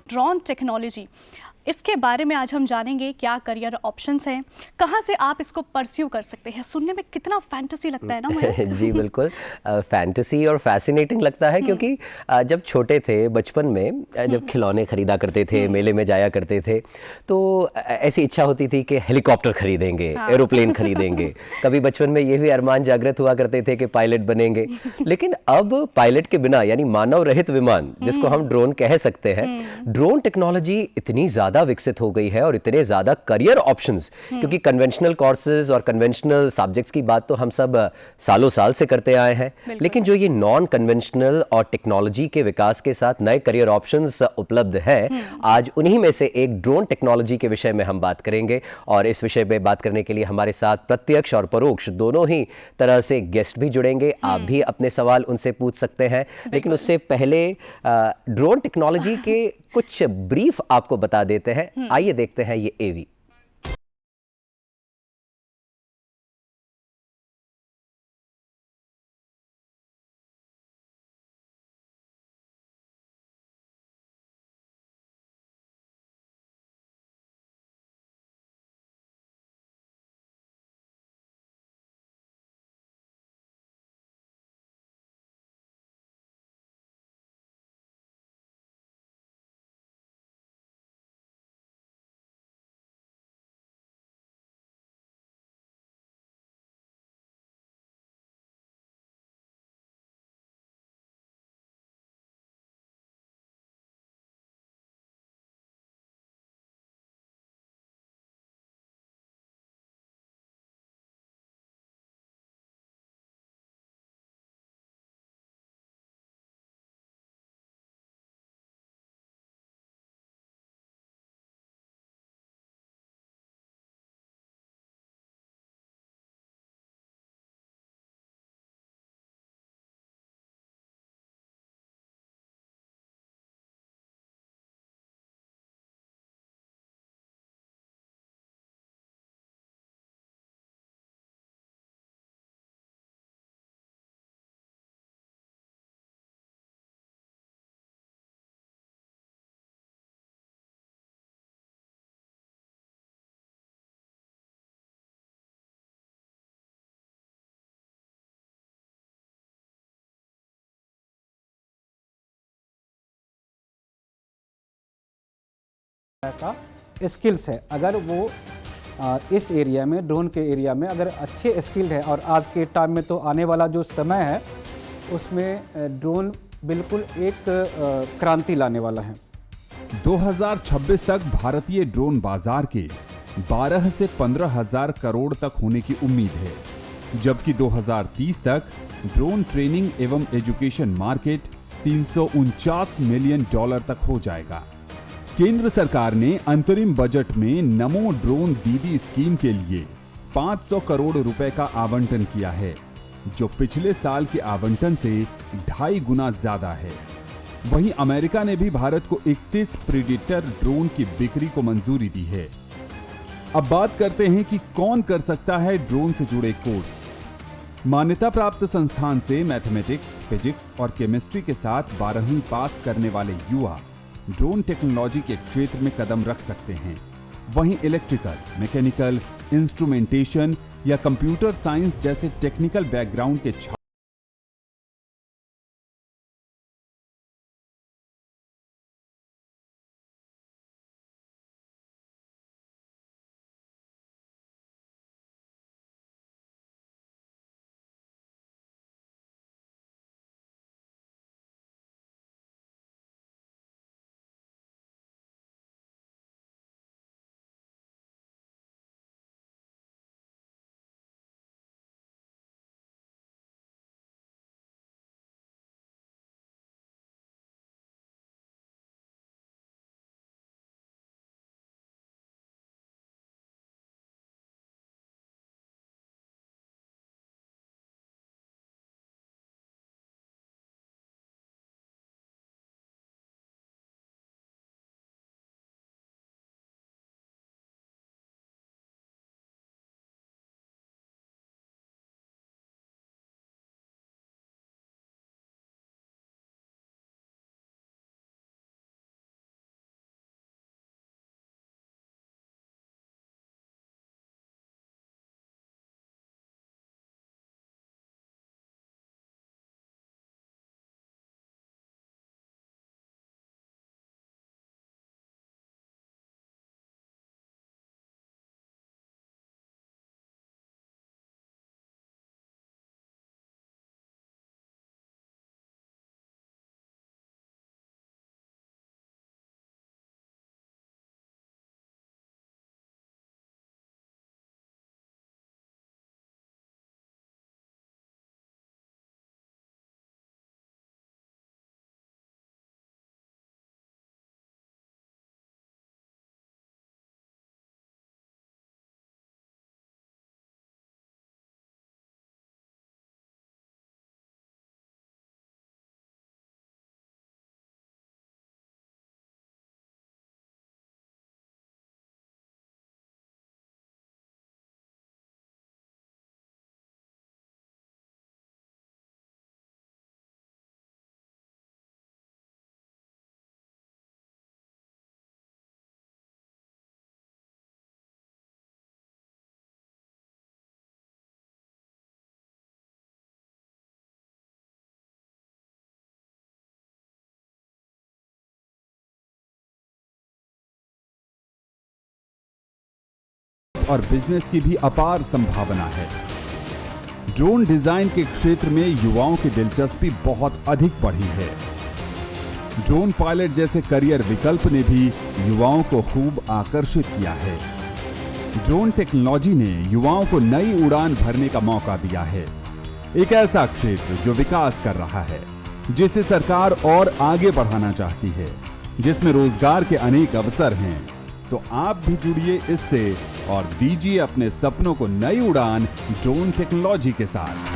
Drone technology, इसके बारे में आज हम जानेंगे क्या करियर ऑप्शंस हैं, कहाँ से आप इसको परस्यू कर सकते हैं। सुनने में कितना फैंटेसी लगता है ना मुझे। जी बिल्कुल, फैंटेसी और फैसिनेटिंग लगता है क्योंकि जब छोटे थे बचपन में, जब खिलौने खरीदा करते थे, मेले में जाया करते थे, तो ऐसी इच्छा होती थी कि हेलीकॉप्टर खरीदेंगे, हाँ। एरोप्लेन खरीदेंगे। कभी बचपन में ये भी अरमान जागृत हुआ करते थे कि पायलट बनेंगे। लेकिन अब पायलट के बिना यानी मानव रहित विमान, जिसको हम ड्रोन कह सकते हैं, ड्रोन टेक्नोलॉजी इतनी ज़्यादा विकसित हो गई है और इतने ज़्यादा करियर ऑप्शंस, क्योंकि कन्वेंशनल कोर्सेज और कन्वेंशनल सब्जेक्ट्स की बात तो हम सब सालों साल से करते आए हैं, लेकिन जो ये नॉन कन्वेंशनल और टेक्नोलॉजी के विकास के साथ नए करियर ऑप्शंस उपलब्ध है, आज उन्हीं में से एक ड्रोन टेक्नोलॉजी के विषय में हम बात करेंगे। और इस विषय में बात करने के लिए हमारे साथ प्रत्यक्ष और परोक्ष दोनों ही तरह से गेस्ट भी जुड़ेंगे। आप भी अपने सवाल उनसे पूछ सकते हैं, लेकिन उससे पहले ड्रोन टेक्नोलॉजी के कुछ ब्रीफ आपको बता देते हैं। आइए देखते हैं ये एवी। का स्किल्स है, अगर वो इस एरिया में, ड्रोन के एरिया में अगर अच्छे स्किल्ड है, और आज के टाइम में तो आने वाला जो समय है उसमें ड्रोन बिल्कुल एक क्रांति लाने वाला है। 2026 तक भारतीय ड्रोन बाजार के 12 से 15 हजार करोड़ तक होने की उम्मीद है, जबकि 2030 तक ड्रोन ट्रेनिंग एवं एजुकेशन मार्केट 349 मिलियन डॉलर तक हो जाएगा। केंद्र सरकार ने अंतरिम बजट में नमो ड्रोन दीदी स्कीम के लिए 500 करोड़ रुपए का आवंटन किया है, जो पिछले साल के आवंटन से 2.5 गुना ज्यादा है। वहीं अमेरिका ने भी भारत को 31 प्रीडेटर ड्रोन की बिक्री को मंजूरी दी है। अब बात करते हैं कि कौन कर सकता है ड्रोन से जुड़े कोर्स। मान्यता प्राप्त संस्थान से मैथमेटिक्स, फिजिक्स और केमिस्ट्री के साथ 12वीं पास करने वाले युवा ड्रोन टेक्नोलॉजी के क्षेत्र में कदम रख सकते हैं। वहीं इलेक्ट्रिकल, मैकेनिकल, इंस्ट्रूमेंटेशन या कंप्यूटर साइंस जैसे टेक्निकल बैकग्राउंड के ग्रोथ और बिजनेस की भी अपार संभावना है। ड्रोन डिजाइन के क्षेत्र में युवाओं की दिलचस्पी बहुत अधिक बढ़ी है। ड्रोन पायलट जैसे करियर विकल्प ने भी युवाओं को खूब आकर्षित किया है। ड्रोन टेक्नोलॉजी ने युवाओं को नई उड़ान भरने का मौका दिया है। एक ऐसा क्षेत्र जो विकास कर रहा है, जिसे सरकार और आगे बढ़ाना चाहती है, जिसमें रोजगार के अनेक अवसर हैं। तो आप भी जुड़िए इससे और दीजिए अपने सपनों को नई उड़ान ड्रोन टेक्नोलॉजी के साथ।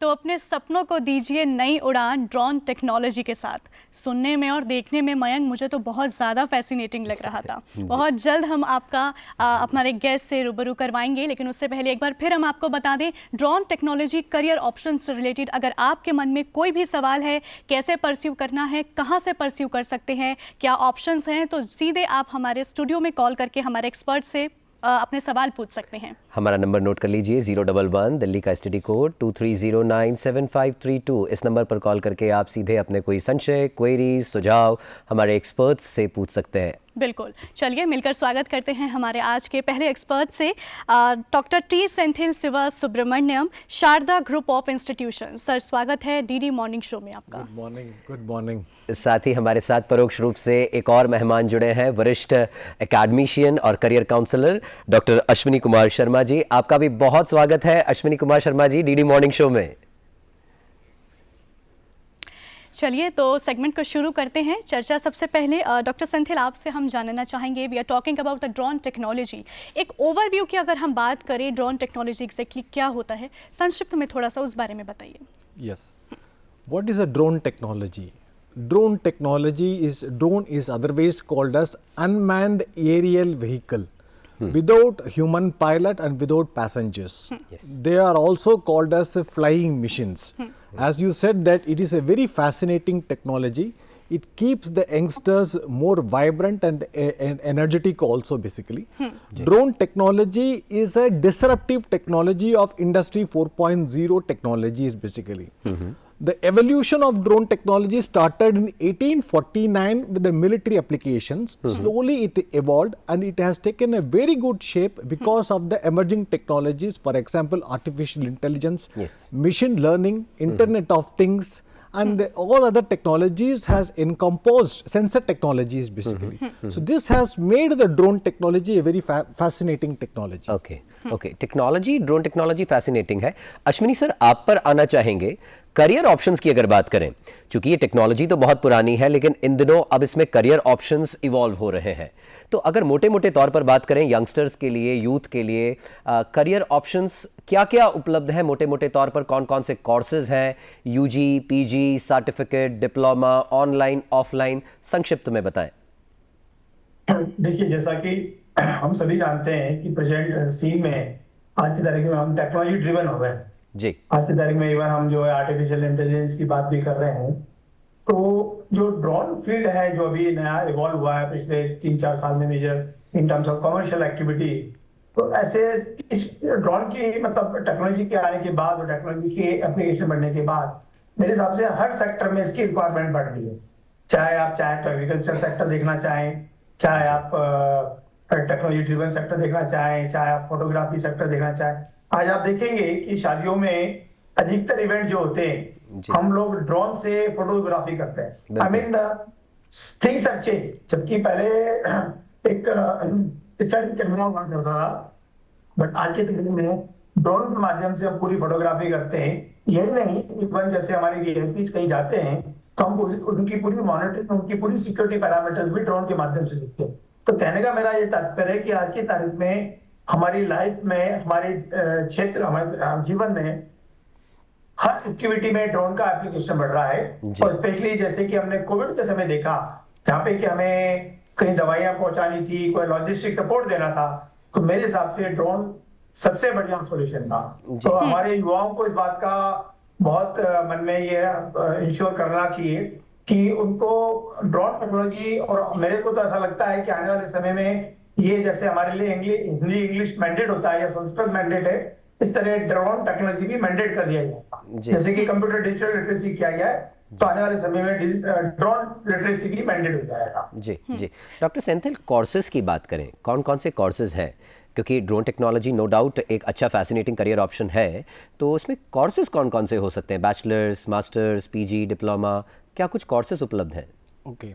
तो अपने सपनों को दीजिए नई उड़ान ड्रोन टेक्नोलॉजी के साथ। सुनने में और देखने में मयंक मुझे तो बहुत ज़्यादा फैसिनेटिंग लग रहा था। बहुत जल्द हम आपका हमारे गेस्ट से रूबरू करवाएंगे, लेकिन उससे पहले एक बार फिर हम आपको बता दें ड्रोन टेक्नोलॉजी करियर ऑप्शन से रिलेटेड अगर आपके मन में कोई भी सवाल है, कैसे परस्यू करना है, कहाँ से परस्यू कर सकते हैं, क्या ऑप्शंस हैं, तो सीधे आप हमारे स्टूडियो में कॉल करके हमारे एक्सपर्ट से अपने सवाल पूछ सकते हैं। हमारा नंबर नोट कर लीजिए 011 दिल्ली का एसटीडी कोड 23097532। इस नंबर पर कॉल करके आप सीधे अपने कोई संशय, क्वेरीज, सुझाव हमारे एक्सपर्ट्स से पूछ सकते हैं। बिल्कुल, चलिए मिलकर स्वागत करते हैं हमारे आज के पहले एक्सपर्ट से, doctor T Senthil Shiva Subramaniam, Sharada group of institution. Sir, स्वागत है डीडी मॉर्निंग शो में आपका। Good morning. Good morning. साथ ही हमारे साथ परोक्ष रूप से एक और मेहमान जुड़े हैं, वरिष्ठ एकेडमिशियन और career counsellor doctor Ashwini Kumar Sharma ji. आपका भी बहुत स्वागत है Ashwini Kumar Sharma ji DD morning show में। चलिए तो सेगमेंट को शुरू करते हैं। चर्चा सबसे पहले डॉक्टर सेंथिल आपसे हम जानना चाहेंगे, we are talking about the drone technology. एक ओवरव्यू की अगर हम बात करें ड्रोन टेक्नोलॉजी एक्जैक्टली क्या होता है, संक्षिप्त में थोड़ा सा उस बारे में बताइए। Yes, what is a drone technology? Drone technology is, drone is otherwise called as unmanned aerial vehicle without human pilot and without passengers. Yes. They are also called as flying missions. As you said that it is a very fascinating technology. It keeps the youngsters more vibrant and energetic also basically. Drone technology is a disruptive technology of Industry 4.0 technologies basically. The evolution of drone technology started in 1849 with the military applications. Slowly it evolved and it has taken a very good shape because of the emerging technologies, for example, artificial intelligence, Yes. machine learning, Internet of Things, and all other technologies has encompassed sensor technologies basically. So this has made the drone technology a very fascinating technology. Okay, technology, drone technology fascinating है। Ashwini sir, आप पर आना चाहेंगे career options की अगर बात करें, क्योंकि ये टेक्नोलॉजी तो बहुत पुरानी है लेकिन इन दिनों अब इसमें करियर ऑप्शंस इवॉल्व हो रहे हैं। तो अगर मोटे मोटे तौर पर बात करें यंगस्टर्स के लिए, यूथ के लिए करियर ऑप्शंस क्या क्या उपलब्ध हैं मोटे मोटे तौर पर? कौन कौन से कोर्सेज हैं, UG, PG, certificate, diploma, online, offline, संक्षिप्त में बताएं। देखिए, जैसा कि हम सभी जानते हैं कि प्रेजेंट सीन में आज की तारीख में हम टेक्नोलॉजी ड्रिवन हो गए जी। आज की तारीख में इवन हम जो है आर्टिफिशियल इंटेलिजेंस की बात भी कर रहे हैं। तो जो ड्रोन फील्ड है जो अभी नया इवॉल्व हुआ है पिछले 3-4 साल में major in terms of commercial activity, तो ऐसे इस ड्रोन की मतलब टेक्नोलॉजी के आने के बाद और टेक्नोलॉजी की एप्लीकेशन बढ़ने के बाद मेरे हिसाब से हर सेक्टर में इसकी रिक्वायरमेंट बढ़ रही है। चाहे आप तो एग्रीकल्चर सेक्टर देखना चाहें, चाहे आप टेक्नोलॉजी ड्रिवन सेक्टर देखना चाहें, चाहे आप फोटोग्राफी सेक्टर देखना चाहें। आज आप देखेंगे कि शादियों में अधिकतर इवेंट जो होते हैं हम लोग ड्रोन से फोटोग्राफी करते हैं। I mean things have change. जबकि पहले एक स्टैंड कैमरा हुआ करता था, बट आज के दिन में ड्रोन के माध्यम से हम पूरी फोटोग्राफी करते हैं। यही नहीं, इवन जैसे हमारे वीआईपी कहीं जाते हैं तो हम उनकी पूरी मॉनिटरिंग, उनकी पूरी सिक्योरिटी पैरामीटर्स भी ड्रोन के माध्यम से देखते हैं। तो कहने का मेरा ये तात्पर्य है कि आज की तारीख में हमारी लाइफ में, हमारे क्षेत्र, हमारे जीवन में हर एक्टिविटी में ड्रोन का एप्लीकेशन बढ़ रहा है। और स्पेशली जैसे कि हमने कोविड के समय देखा, जहाँ पे कि हमें कहीं दवाइयां पहुंचानी थी, कोई लॉजिस्टिक सपोर्ट देना था, तो मेरे हिसाब से ड्रोन सबसे बढ़िया सोल्यूशन था। तो हमारे युवाओं को इस बात का बहुत मन में ये इंश्योर करना चाहिए कि उनको ड्रोन टेक्नोलॉजी, और मेरे को तो ऐसा लगता है कि आने वाले समय में ये जैसे हमारे लिए हिंदी इंग्लिश मैंडेट होता है या संस्कृत मैंडेट है, इस तरह ड्रोन टेक्नोलॉजी भी मैंडेट कर दिया जाएगा। जी। जैसे कि कंप्यूटर डिजिटल लिटरेसी किया गया है, तो आने वाले समय में ड्रोन लिटरेसी भी मैंडेट हो जाएगा। जी जी। डॉक्टर सेंथिल, कोर्सेज की बात करें, कौन कौन से कोर्सेज हैं? क्योंकि ड्रोन टेक्नोलॉजी नो डाउट एक अच्छा फैसिनेटिंग करियर ऑप्शन है, तो उसमें कोर्सेज कौन कौन से हो सकते हैं? बैचलर्स, मास्टर्स, पीजी, डिप्लोमा, क्या कुछ कोर्सेज उपलब्ध हैं? Okay.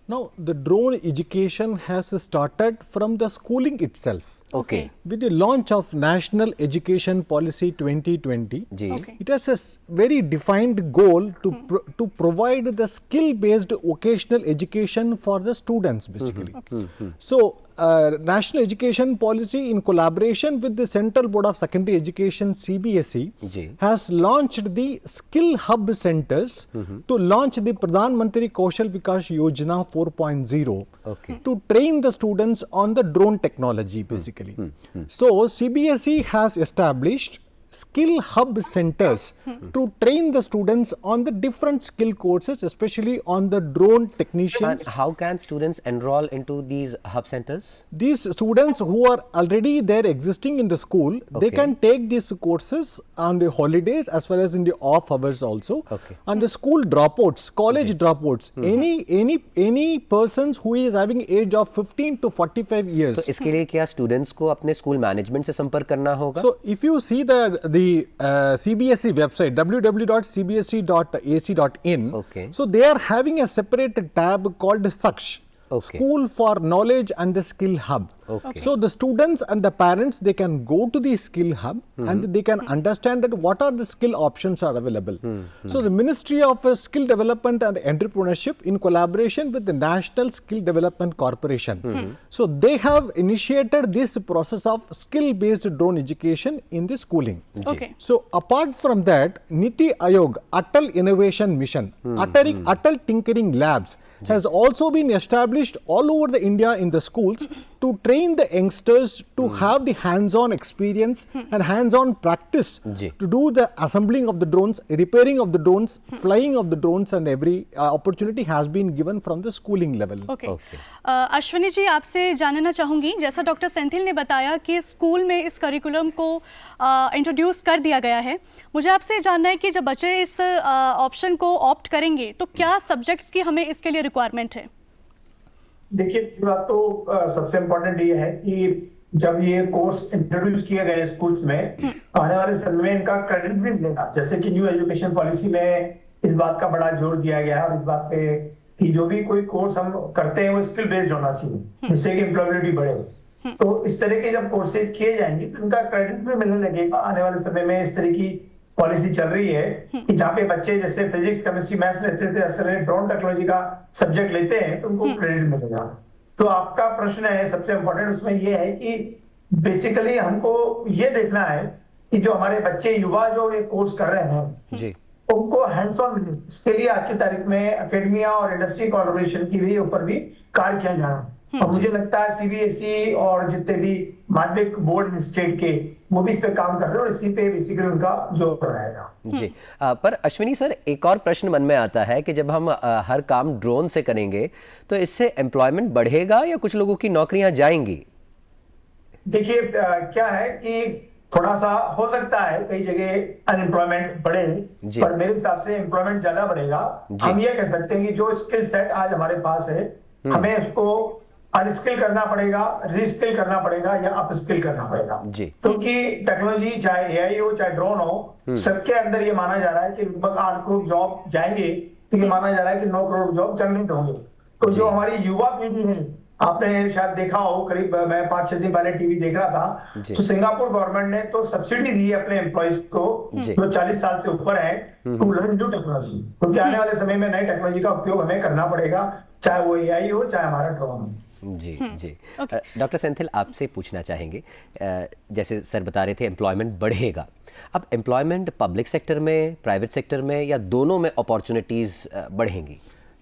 Now, the drone education has started from the schooling itself. Okay. With the launch of National Education Policy 2020, जी। Okay. it has a very defined goal to provide the skill-based vocational education for the students, basically. So, National Education Policy, in collaboration with the Central Board of Secondary Education (CBSE), जी। has launched the Skill Hub Centers to launch the Pradhan Mantri Kaushal Vikas Yojana 4.0 Okay. to train the students on the drone technology, basically. So, CBSE has established skill hub centers to train the students on the different skill courses, especially on the drone technicians. And how can students enroll into these hub centers? These students who are already there existing in the school, they Okay. can take these courses on the holidays as well as in the off hours also. Okay. And the school dropouts, college dropouts, any persons who is having age of 15 to 45 years. तो इसके लिए क्या students को अपने school management से संपर्क करना होगा? So, if you see the CBSE website, www.cbse.ac.in, Okay. so they are having a separate tab called SAKSH, Okay. School for Knowledge and the Skill Hub. Okay. So the students and the parents, they can go to the skill hub and they can understand that what are the skill options are available. So the Ministry of Skill Development and Entrepreneurship, in collaboration with the National Skill Development Corporation, so they have initiated this process of skill-based drone education in the schooling. Okay. So apart from that, Niti Aayog, Atal Innovation Mission, Atal Tinkering Labs has also been established all over the India in the schools to train the youngsters to have the hands-on experience and hands-on practice जी। to do the assembling of the drones, repairing of the drones, flying of the drones, and every opportunity has been given from the schooling level. Okay. Okay. Ashwini ji, आपसे जानना चाहूँगी, जैसा doctor Senthil ने बताया कि school में इस करिकुलम को इंट्रोड्यूस कर दिया गया है, मुझे आपसे जानना है कि जब बच्चे इस ऑप्शन को ऑप्ट करेंगे तो क्या सब्जेक्ट्स की हमें इसके लिए रिक्वायरमेंट है? देखिए, बात तो सबसे इम्पोर्टेंट ये है कि जब ये कोर्स इंट्रोड्यूस किए गए स्कूल्स में, आने वाले समय में इनका क्रेडिट भी मिलेगा। जैसे कि न्यू एजुकेशन पॉलिसी में इस बात का बड़ा जोर दिया गया है और इस बात पे कि जो भी कोई कोर्स हम करते हैं वो स्किल बेस्ड होना चाहिए, जिससे कि एम्प्लॉयबिलिटी बढ़े। तो इस तरह के जब कोर्सेज किए जाएंगे तो इनका क्रेडिट भी मिलने लगेगा। आने वाले समय में इस तरह की पॉलिसी चल रही है कि जहाँ पे बच्चे जैसे फिजिक्स, केमिस्ट्री, मैथ्स लेते थे, असल में ड्रोन टेक्नोलॉजी का सब्जेक्ट लेते हैं तो उनको क्रेडिट मिलेगा। तो आपका प्रश्न है सबसे इम्पोर्टेंट उसमें ये है कि बेसिकली हमको ये देखना है कि जो हमारे बच्चे युवा जो ये कोर्स कर रहे हैं जी। उनको हैंड्स ऑन मिले। इसके लिए आज की तारीख में एकेडमिया और इंडस्ट्री कोलैबोरेशन की भी ऊपर भी कार्य किया जा रहा है। और मुझे लगता है सीबीएसई और जितने भी माध्यमिक बोर्ड हैं स्टेट के, वो भी इस पे काम कर रहे हैं और इसी पे बेसिकली उनका जोर रहेगा। जी। पर अश्विनी सर, एक और प्रश्न मन में आता है कि जब हम हर काम ड्रोन से करेंगे तो इससे एम्प्लॉयमेंट बढ़ेगा या कुछ लोगों की नौकरियां जाएंगी? देखिए, क्या है कि थोड़ा सा हो सकता है कई जगह अनएम्प्लॉयमेंट बढ़े, पर मेरे हिसाब से एम्प्लॉयमेंट ज्यादा बढ़ेगा। हम ये कह सकते हैं कि जो स्किल सेट आज हमारे पास है, हमें उसको अनस्किल करना पड़ेगा, रीस्किल करना पड़ेगा या अपस्किल करना पड़ेगा। क्योंकि टेक्नोलॉजी चाहे एआई हो चाहे ड्रोन हो, सबके अंदर ये माना जा रहा है कि लगभग 8 करोड़ जॉब जाएंगे, तो ये माना जा रहा है कि 9 करोड़ जॉब जनरेट होंगे। तो जो हमारी युवा पीढ़ी है, आपने शायद देखा हो, करीब मैं 5-6 दिन पहले टीवी देख रहा था, तो सिंगापुर गवर्नमेंट ने तो सब्सिडी दी है अपने एम्प्लॉइज को जो 40 साल से ऊपर है, टू लर्न न्यू टेक्नोलॉजी। क्योंकि आने वाले समय में नई टेक्नोलॉजी का उपयोग हमें करना पड़ेगा, चाहे वो एआई हो चाहे हमारा ड्रोन हो। जी जी। डॉक्टर सेंथिल, आपसे पूछना चाहेंगे, जैसे सर बता रहे थे एम्प्लॉयमेंट बढ़ेगा, अब एम्प्लॉयमेंट पब्लिक सेक्टर में, प्राइवेट सेक्टर में या दोनों में अपॉर्चुनिटीज बढ़ेंगी?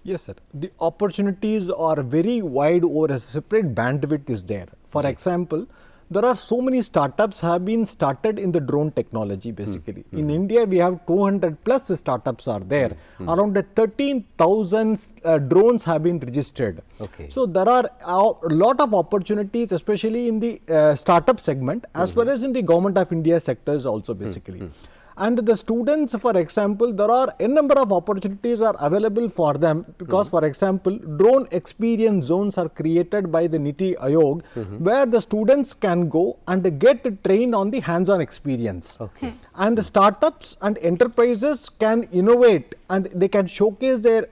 Yes, sir. The opportunities are very wide over a separate bandwidth is there. For example, there are so many startups have been started in the drone technology basically. In India, we have 200 plus startups are there. Around 13,000 drones have been registered. Okay. So there are a lot of opportunities, especially in the startup segment as well as in the government of India sectors also basically. And the students, for example, there are a number of opportunities are available for them because, for example, drone experience zones are created by the NITI Aayog, where the students can go and get trained on the hands-on experience. Okay. And the startups and enterprises can innovate and they can showcase their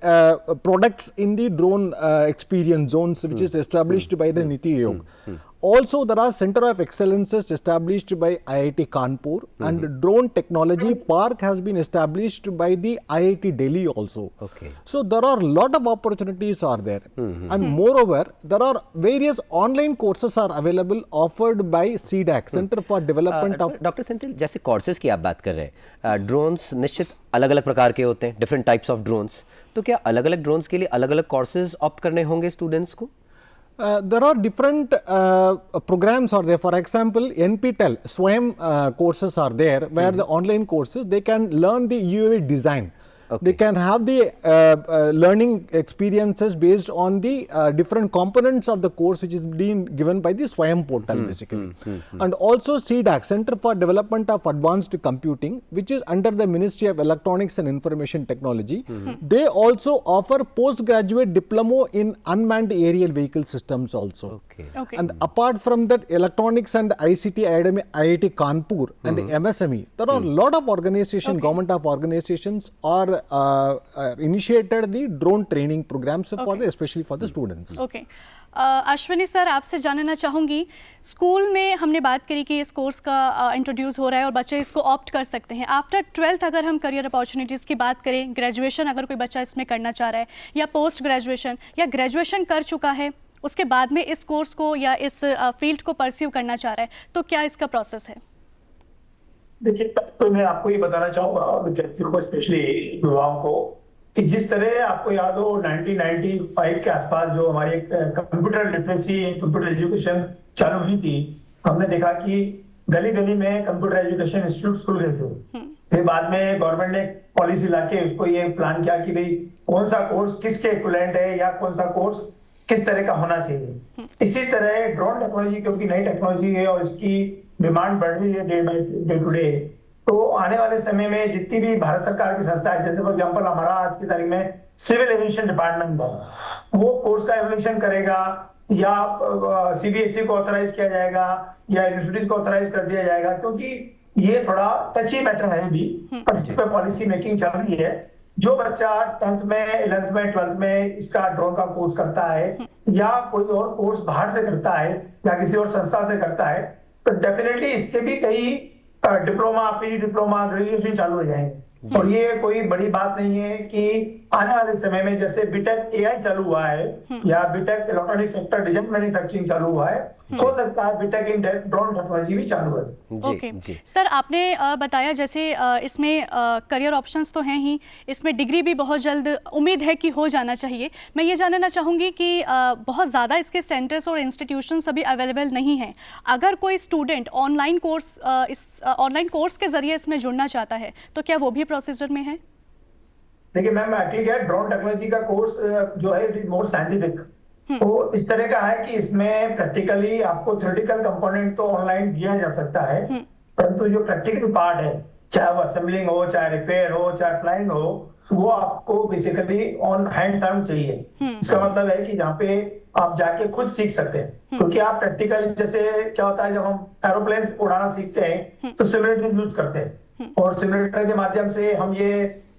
products in the drone experience zones, which is established by the NITI Aayog. Also, there are Center of Excellences established by IIT Kanpur, and Drone Technology Park has been established by the IIT Delhi also. Okay. So there are a lot of opportunities are there, and moreover, there are various online courses are available offered by CDAC, Center for Development of. Doctor Senthil, जैसे courses की आप बात कर रहे हैं, drones निश्चित अलग अलग प्रकार के होते हैं, डिफरेंट टाइप्स ऑफ ड्रोन्स, तो क्या अलग अलग ड्रोन्स के लिए अलग अलग कोर्सेज ऑप्ट करने होंगे स्टूडेंट्स को? There are different programs are there. For example, NPTEL SWAYAM courses are there, where the online courses they can learn the UAV design. Okay. They can have the learning experiences based on the different components of the course which is being given by the SWAYAM portal basically. And also CDAC, Center for Development of Advanced Computing, which is under the Ministry of Electronics and Information Technology. They also offer postgraduate diploma in unmanned aerial vehicle systems also. Okay. Okay. And apart from that, Electronics and ICT Academy, IIT Kanpur and MSME, there are a lot of organizations, government of organizations are initiated the drone training programs for the, especially for the students. Okay Ashwini sir, आपसे जानना चाहूँगी, school में हमने बात करी कि इस course का इंट्रोड्यूस हो रहा है और बच्चे इसको ऑप्ट कर सकते हैं. आफ्टर 12th अगर हम करियर अपॉर्चुनिटीज़ की बात करें, ग्रेजुएशन अगर कोई बच्चा इसमें करना चाह रहा है या पोस्ट ग्रेजुएशन या ग्रेजुएशन कर चुका है, उसके बाद में इस कोर्स को या इस फील्ड को परस्यू करना चाह रहा है, तो क्या इसका प्रोसेस है? देखिए, तो मैं आपको ये बताना चाहूंगा विद्यार्थियों को, स्पेशली युवाओं को, कि जिस तरह आपको याद हो 1995 के आसपास जो हमारी कंप्यूटर लिटरेसी, कंप्यूटर एजुकेशन चालू हुई थी, हमने देखा कि गली गली में कंप्यूटर एजुकेशन इंस्टीट्यूट खुल गए थे. फिर बाद में गवर्नमेंट ने पॉलिसी लाके उसको ये प्लान किया कि भाई कौन सा कोर्स किसके इक्विवेलेंट है या कौन सा कोर्स किस तरह का होना चाहिए. इसी तरह ड्रोन टेक्नोलॉजी, क्योंकि नई टेक्नोलॉजी है और इसकी डिमांड बढ़ रही है डे टू डे, तो आने वाले समय में जितनी भी भारत सरकार की संस्था है, जैसे फॉर एग्जांपल हमारा आज की तारीख में सिविल एविएशन डिपार्टमेंट है, वो कोर्स का एवोल्यूशन करेगा या सीबीएसई को ऑथराइज किया जाएगा या यूनिवर्सिटीज को ऑथराइज कर दिया जाएगा, क्योंकि ये थोड़ा टची मैटर है अभी, पर इस पर पॉलिसी मेकिंग चल रही है. जो बच्चा 10th में, 11th में, 12th में इसका ड्रोन का कोर्स करता है या कोई और कोर्स बाहर से करता है या किसी और संस्था से करता है, तो डेफिनेटली इसके भी कई डिप्लोमा, पीजी डिप्लोमा, ग्रेजुएशन चालू हो जाएंगे. और ये कोई बड़ी बात नहीं है कि आने वाले समय में जैसे बीटेक एआई चालू हुआ है या BTech electronic sector design manufacturing चालू हुआ है, हो सकता है बीटेक इन ड्रोन टेक्नोलॉजी भी चालू है. ओके सर, आपने बताया जैसे इसमें करियर ऑप्शंस तो हैं ही, इसमें डिग्री भी बहुत जल्द उम्मीद है कि हो जाना चाहिए. मैं ये जानना चाहूँगी कि बहुत ज़्यादा इसके सेंटर्स और इंस्टीट्यूशंस अभी अवेलेबल नहीं हैं. अगर कोई स्टूडेंट ऑनलाइन कोर्स के ज़रिए इसमें जुड़ना चाहता है, तो क्या वो भी प्रोसीजर में है? देखिए मैम, एक्चुअली क्या है, ड्रोन टेक्नोलॉजी का कोर्स जो है इट इज मोर साइंटिफिक. तो इस तरह का है कि इसमें प्रैक्टिकली आपको थ्योरेटिकल कंपोनेंट तो ऑनलाइन दिया जा सकता है, परंतु जो प्रैक्टिकल पार्ट है, चाहे वो असेंबलिंग हो, चाहे रिपेयर हो, चाहे फ्लाइंग हो, वो आपको बेसिकली ऑन हैंड्स ऑन चाहिए. इसका मतलब है कि जहाँ पे आप जाके खुद सीख सकते हैं, क्योंकि आप प्रैक्टिकल, जैसे क्या होता है जब हम एरोप्लेन उड़ाना सीखते हैं तो सिमुलेटर यूज करते हैं, और सिमुलेटर के माध्यम से हम ये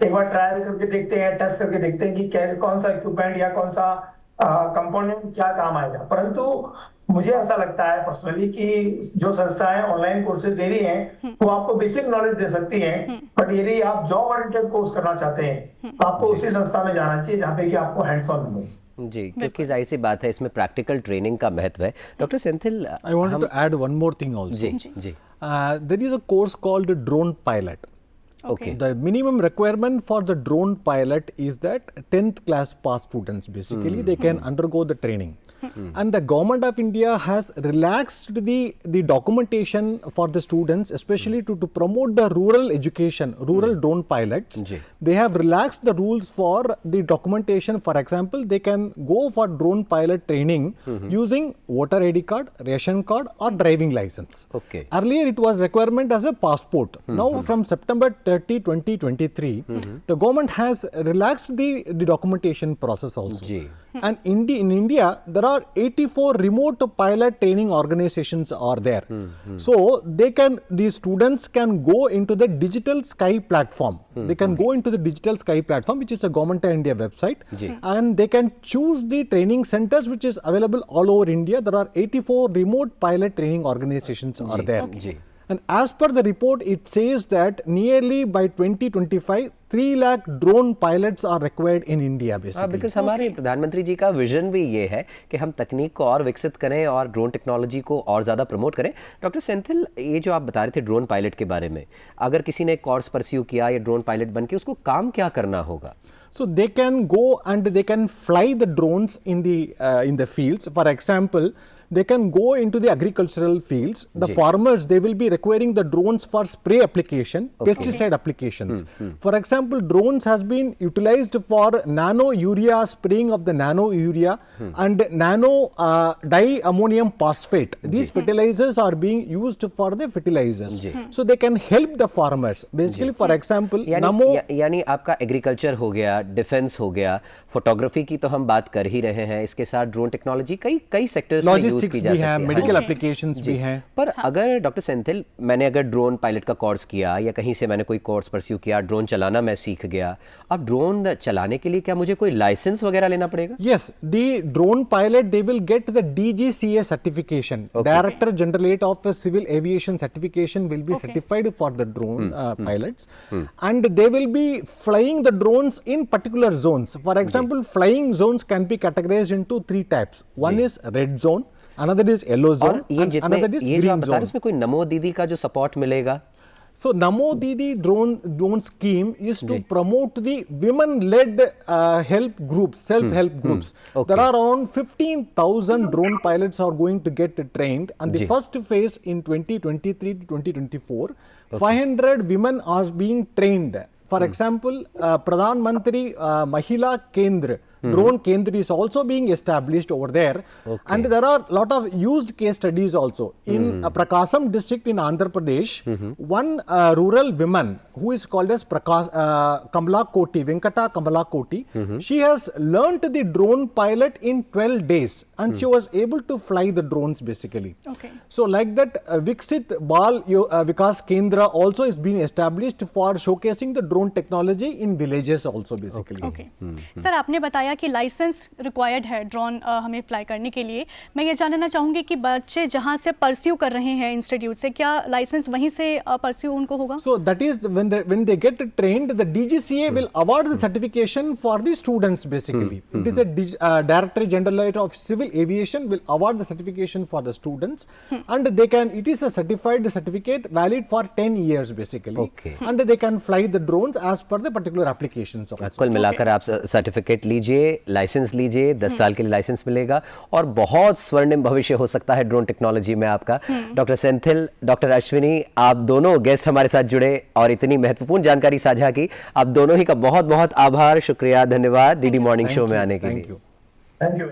एक बार ट्रायल करके देखते हैं, टेस्ट करके देखते हैं कि कौन सा इक्विपमेंट या कौन सा कंपोनेंट क्या काम आएगा. परंतु मुझे ऐसा लगता है पर्सनली कि जो संस्थाएं ऑनलाइन कोर्सेज दे रही हैं वो आपको बेसिक नॉलेज दे सकती हैं, बट यदि आप जॉब ओरिएंटेड कोर्स करना चाहते हैं तो आपको उसी संस्था में जाना चाहिए जहाँ पे कि आपको हैंड्स ऑन मिले. जी, क्योंकि जाहिर सी बात है इसमें प्रैक्टिकल ट्रेनिंग का महत्व है. Doctor Senthil, I wanted to add one more thing also. जी. There is a course called drone pilot. Okay. The minimum requirement for the drone pilot is that 10th class pass students basically they can undergo the training. And the government of India has relaxed the documentation for the students, especially to promote the rural education, rural drone pilots. जी. They have relaxed the rules for the documentation. For example, they can go for drone pilot training using voter ID card, ration card or driving license. Okay. Earlier it was requirement as a passport. Now from September 30, 2023, the government has relaxed the documentation process also. जी. And in India, there are 84 remote pilot training organizations are there. So the students can go into the Digital Sky platform. They can go into the Digital Sky platform, which is the Government of India website, and they can choose the training centers which is available all over India. There are 84 remote pilot training organizations are there. जी. And as per the report, it says that nearly by 2025, 3 lakh drone pilots are required in India basically. Because हमारे प्रधानमंत्री जी का vision भी ये है कि हम तकनीक को और विकसित करें और ड्रोन टेक्नोलॉजी को और ज़्यादा प्रमोट करें। डॉक्टर सेंथिल, ये जो आप बता रहे थे ड्रोन पायलट के बारे में, अगर किसी ने कोर्स परस्यू किया या ड्रोन पायलट बन के, उसको काम क्या करना होगा? So they can go and they can fly the drones in the fields. For example, they can go into the agricultural fields. The farmers, they will be requiring the drones for spray application, pesticide applications. For example, drones has been utilized for nano urea spraying of the nano urea and nano diammonium phosphate. These fertilizers are being used for the fertilizers. So they can help the farmers. Basically, for example, यानी आपका agriculture हो गया, defence हो गया, photography की तो हम बात कर ही रहे हैं, इसके साथ ड्रोन टेक्नोलॉजी कई सेक्टर्स में यूज की जा सकती है, मेडिकल एप्लीकेशंस भी हैं। पर अगर डॉक्टर सेंथिल, मैंने अगर ड्रोन पायलट का कोर्स किया या कहीं से मैंने कोई कोर्स परस्यू किया, ड्रोन चलाना मैं सीख गया, अब ड्रोन चलाने के लिए क्या मुझे कोई लाइसेंस वगैरह लेना पड़ेगा? Yes, the drone pilot, they will get the DGCA certification. Director General of Civil Aviation certification will be certified for the drone pilots, and they will be flying the drones in particular zones. For example, flying zones can be categorized into 3 types. One is red zone, another is yellow zone, and another is green zone. इसमें कोई नमो दीदी का जो support मिलेगा? So Namo Didi drone scheme is to promote the women-led help groups, self-help groups. There are around 15,000 drone pilots are going to get trained, and the first phase in 2023 to 2024, 500 women are being trained. For example, Pradhan Mantri Mahila Kendra, drone Kendra is also being established over there, and there are lot of used case studies also. In Prakasam district in Andhra Pradesh, one rural woman who is called as Kamala Koti, Venkata Kamala Koti, she has learnt the drone pilot in 12 days, and she was able to fly the drones basically. So like that, Viksit Bal Vikas Kendra also is being established for showcasing the drone technology in villages also basically. Sir, आपने बताया कि licence required है drone हमें fly करने के लिए। मैं ये जानना चाहूँगी कि बच्चे जहाँ से परस्यू कर रहे हैं इंस्टीट्यूट से, क्या लाइसेंस वहीं से परस्यू उनको होगा? So that is when they get trained, the DGCA will award the certification for the students basically. It is a Director General of Civil Aviation will award the certification for the students, and it is a certified certificate valid for 10 years basically, and they can fly the drones as per the particular applications also. कुल मिलाकर आप certificate लीजिए, licence लीजिए, 10 साल के लिए licence मिलेगा और बहुत स्वर्णिम भविष्य हो सकता है ड्रोन टेक्नोलॉजी में आपका। डॉक्टर सेंथिल, डॉक्टर अश्विनी, आप दोनों गेस्ट हमारे साथ जुड़े और इतनी महत्वपूर्ण जानकारी साझा की, आप दोनों ही का बहुत बहुत आभार, शुक्रिया, धन्यवाद डीडी मॉर्निंग शो में आने के लिए। Thank you.